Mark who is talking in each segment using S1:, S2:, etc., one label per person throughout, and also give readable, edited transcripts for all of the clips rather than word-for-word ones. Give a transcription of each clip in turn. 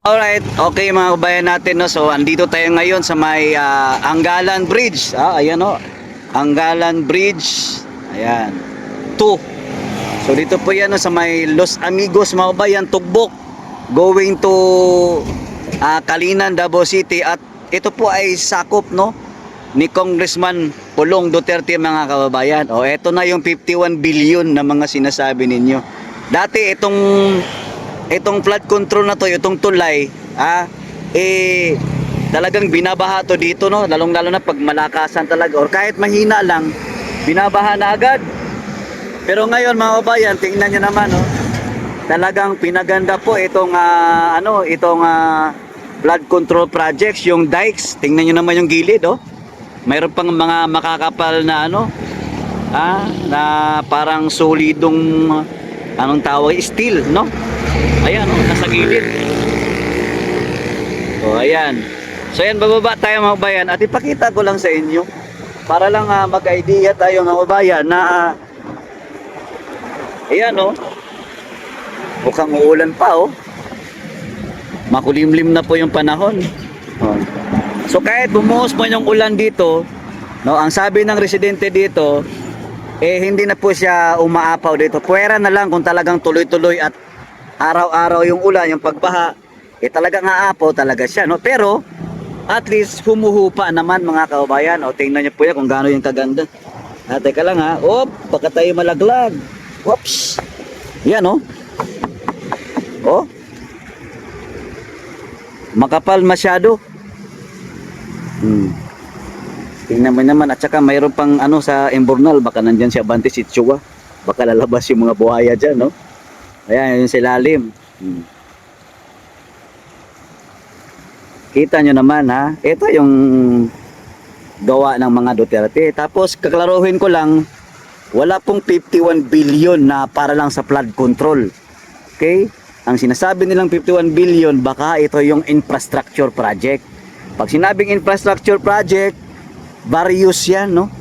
S1: Alright, okay mga kabayan natin, no. So andito tayo ngayon sa may Angalan Bridge. Ayan, no. Angalan Bridge. Ayan. 2. So dito po 'yan, no, sa may Los Amigos mga kabayan, Tugbok, going to Kalinan, Davao City, at ito po ay sakop, no, ni Congressman Pulong Duterte mga kababayan. Ito na yung 51 billion na mga sinasabi ninyo. Dati itong flood control na to, itong tulay, talagang binabaha to dito, no, lalong-lalo na pag malakasan talaga or kahit mahina lang, binabaha na agad. Pero ngayon mga kabayan, tingnan niyo naman, no, talagang pinaganda po itong flood control projects, yung dikes. Tingnan niyo naman yung gilid, oh. Mayroon pang mga makakapal na na parang solidong anong tawag, steel, no? Ayan, oh, nasa gilid. Ayan. So ayan, bababa tayo mga kabayan at ipakita ko lang sa inyo para lang mag-idea tayo mga kabayan na ayan, oh. Mukhang uulan pa, oh. Makulimlim na po yung panahon. So kahit bumuhos pa yung ulan dito, no, ang sabi ng residente dito, hindi na po siya umaapaw dito. Puwera na lang kung talagang tuloy-tuloy at araw-araw yung ulan, yung pagbaha, talagang aapaw talaga siya, no? Pero at least humuhupa naman mga kababayan. Tingnan niyo po yan kung gaano yung kaganda. Teka lang, baka tayo malaglag. Whoops. Yan, oh. Makapal masyado. Tingnan mo naman, at saka mayroon pang sa Embornal, baka nandyan si Abante Sitsuwa, baka lalabas yung mga buhaya dyan, no? Ayan, yung silalim. Kita nyo naman, ito yung gawa ng mga Duterte. Tapos kaklaruhin ko lang, wala pong 51 billion na para lang sa flood control. Okay? Ang sinasabi nilang 51 billion, baka ito yung infrastructure project. Pag sinabing infrastructure project, various yan, no?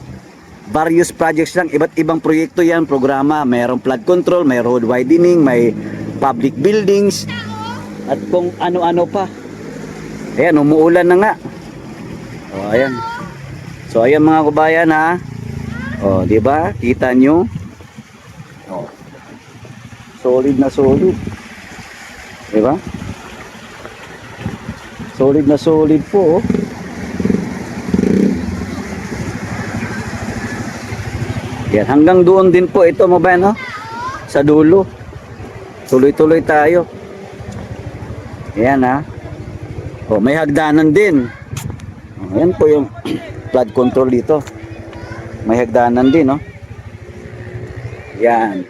S1: Various projects lang, iba't ibang proyekto yan, programa. Mayroong flood control, may road widening, may public buildings, at kung ano-ano pa. Ayan, umuulan na nga. Ayan. So ayan mga kabayan, di ba? Kita nyo? Solid na solid. Di ba? Solid na solid po, oh. Yan, hanggang doon din po ito mga kabayan, sa dulo. Tuloy-tuloy tayo. Ayan, may hagdanan din. Ayan po yung flood control dito. May hagdanan din, Yan.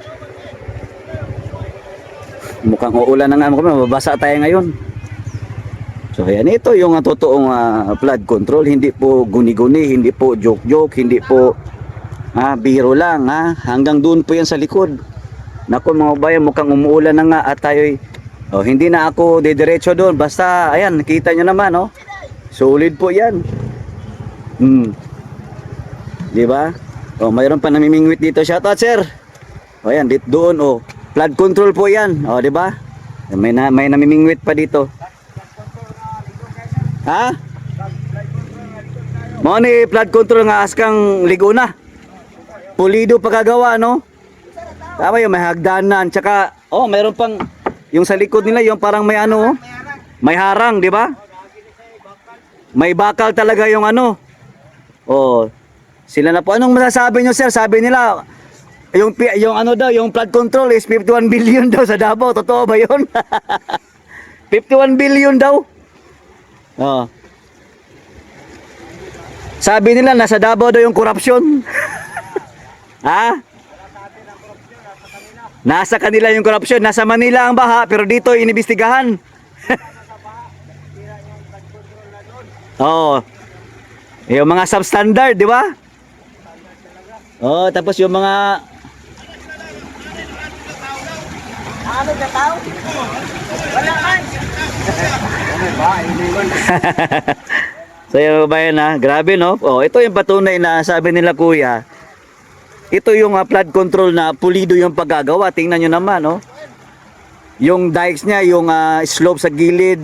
S1: Mukhang uulan na nga, mababasa tayo ngayon. So ayan, ito yung totoong flood control. Hindi po guni-guni, hindi po joke-joke, hindi po biro lang, hanggang doon po yan sa likod. Naku mga kabayan, mukhang umuulan na nga at tayo hindi na ako didiretso doon. Basta ayan, nakita nyo naman, solid po yan. Di ba? Mayroon pa namimingwit dito. Shout out, sir. Ayan, doon, flood control po yan. Di ba? May namimingwit pa dito. Mo ni flood control nga askang liguna. Pulido pagkagawa, no? Tama yung may hagdanan. Tsaka, mayroon pang, yung sa likod nila, yung parang may may harang, di ba? May bakal talaga yung sila na po. Anong masasabi nyo, sir? Sabi nila, yung yung flood control is 51 billion daw sa Davao. Totoo ba yun? 51 billion daw? Sabi nila, nasa Davao daw yung korupsyon. Nasa kanila yung korupsyon. Nasa Manila ang baha, pero dito inibistigahan. Yung mga substandard, di ba? Tapos yung mga wala man. So yung bayan, grabe, no? Ito yung patunay na sabi nila kuya, ito yung flood control na pulido yung paggagawa. Tingnan nyo naman, Yung dikes niya, yung slope sa gilid,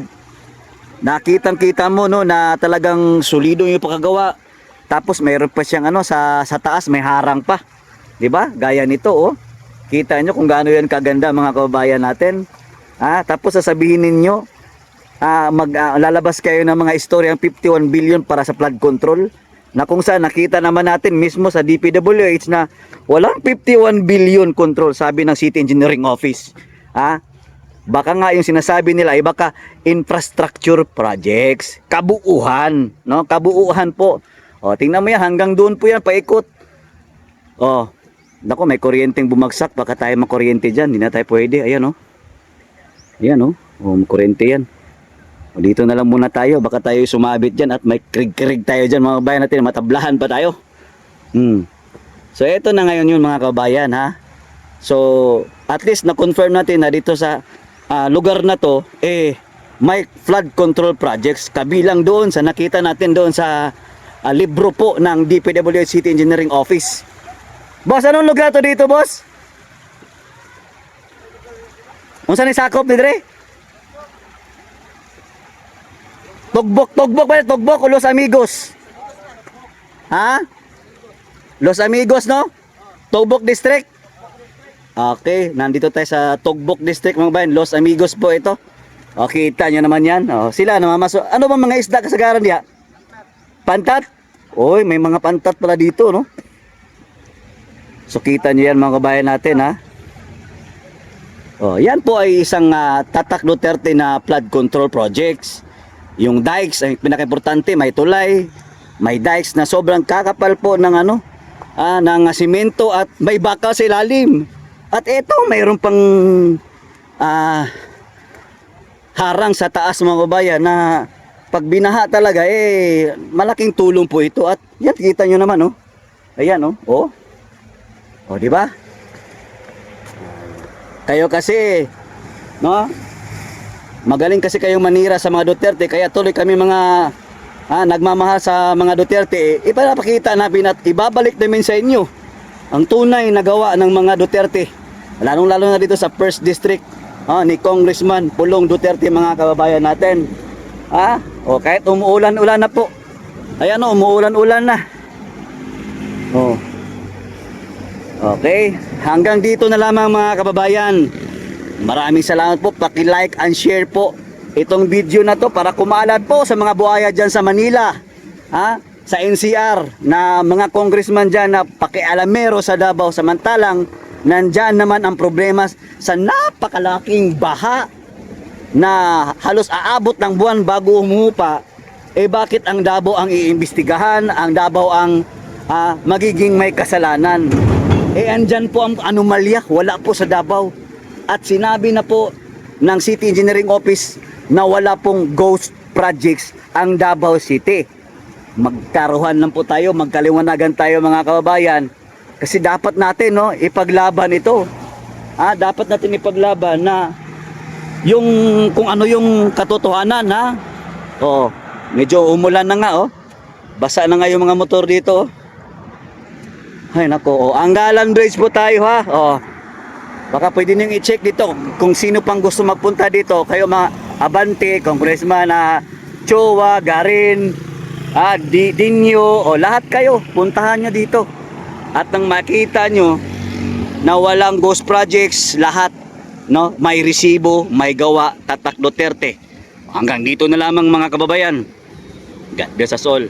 S1: Nakitang-kita mo no na talagang solido yung pagkagawa. Tapos mayroon pa siyang ano sa taas may harang pa. 'Di ba? Gaya nito oh. Kita nyo kung gaano yan kaganda mga kababayan natin. Tapos sasabihin ninyo lalabas kayo ng mga istoryang 51 billion para sa flood control na kung saan nakita naman natin mismo sa DPWH na walang 51 billion control sabi ng City Engineering Office. Baka nga yung sinasabi nila ay baka infrastructure projects, kabuuhan, no? Kabuuhan po. Tingnan mo yan, hanggang doon po yan paikot. Nako, may kuryenteng bumagsak, baka tayo makuryente diyan, hindi na tayo pwede. Ayan Ayan kuryente yan. Dito na lang muna tayo, baka tayo sumabit diyan at may krig-krig tayo diyan mga kabayan natin, matablahan pa tayo. So ito na ngayon yun mga kabayan ha. So at least na-confirm natin na dito sa lugar na to may flood control projects kabilang doon sa nakita natin doon sa libro po ng DPWH City Engineering Office. Boss, anong lugar to dito, boss? Unsa ni sakop ni dire? Tugbok o Los Amigos? Los Amigos, no? Tugbok District? Okay, nandito tayo sa Tugbok District mga bayan. Los Amigos po ito. Kita nyo naman yan. Sila namamaso. Ano bang mga isda kasagaran diya? Pantat? Oy, may mga pantat pala dito, no? So kita nyo yan mga kabayan natin ha. Yan po ay isang Tatak Duterte na flood control projects. Yung dikes ay pinaka-importante, may tulay, may dikes na sobrang kakapal po ng ng simento at may bakal sa ilalim. At ito mayroon pang harang sa taas mga kabayan na pag binaha talaga malaking tulong po ito. At yan kita nyo naman Ayan di ba? Kayo kasi magaling kasi kayong manira sa mga Duterte kaya tuloy kami mga nagmamahal sa mga Duterte. Ipapakita namin at ibabalik namin sa inyo ang tunay na gawa ng mga Duterte. Lalong-lalo na dito sa 1st District ni Congressman Pulong Duterte mga kababayan natin. Kahit umuulan-ulan na po. Ayan umuulan-ulan na. Okay, hanggang dito na lamang mga kababayan. Maraming salamat po, paki-like and share po itong video na to para kumalat po sa mga buhaya dyan sa Manila, sa NCR na mga congressman dyan na pakialamero sa Davao, samantalang nandyan naman ang problema sa napakalaking baha na halos aabot ng buwan bago humupa. Bakit ang Davao ang iimbestigahan, ang Davao ang magiging may kasalanan? Andyan po ang anomalya, wala po sa Davao. At sinabi na po ng City Engineering Office na wala pong ghost projects ang Davao City. Magkaruhan lang po tayo, magkaliwanagan tayo mga kababayan. Kasi dapat natin ipaglaban ito. Dapat natin ipaglaban na yung kung ano yung katotohanan medyo umulan na nga Basa na nga yung mga motor dito Ay nako, Anggalan Bridge po tayo ha. Baka pwede niyong i-check dito kung sino pang gusto magpunta dito. Kayo mga Abante, Congressman Chowa, Garin, Dinyo, lahat kayo, puntahan nyo dito. At nang makita nyo na walang ghost projects, lahat may resibo, may gawa, Tatak Duterte. Hanggang dito na lamang mga kababayan. God bless us all.